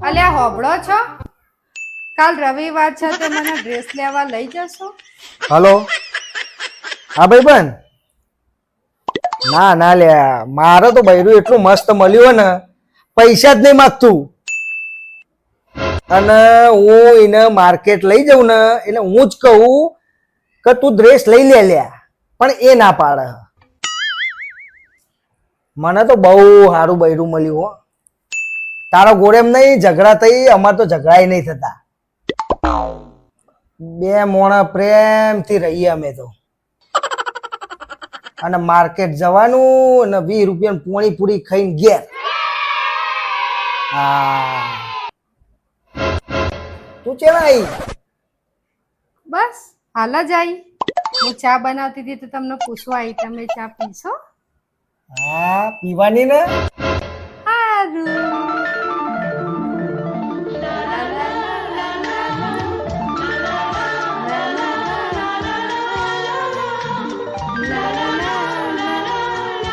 અલ્યા હોબળો છો? કાલ રવિવાર છે તો મને ડ્રેસ લેવા લઈ જશો? હલો, હા ભાઈ બન. ના ના લ્યા, મારે તો બૈરું એટલું મસ્ત મળ્યું ને, પૈસા જ નહીં માગતું. અને હું એને માર્કેટ લઈ જાઉં ને એટલે હું જ કહું કે તું ડ્રેસ લઈ લે લ્યા, પણ એ ના પાડે. મને તો બહુ સારું બૈરું મળ્યું હો. તારો ગોળેમ નહીં ઝઘડા થઈ, અમારે તો ઝઘડા નહીં થતા. બે મોણા પ્રેમથી રહીએ અમે તો. અને માર્કેટ જવાનું અને 20 રૂપિયાની પોણી પૂરી ખાઈને ઘેર. હા, તું ચેલા આવી? બસ હાલ જ આવી. હું ચા બનાવતી હતી તો તમને પૂછવા આવી, તમે ચા પીશો? હા, પીવાની ને.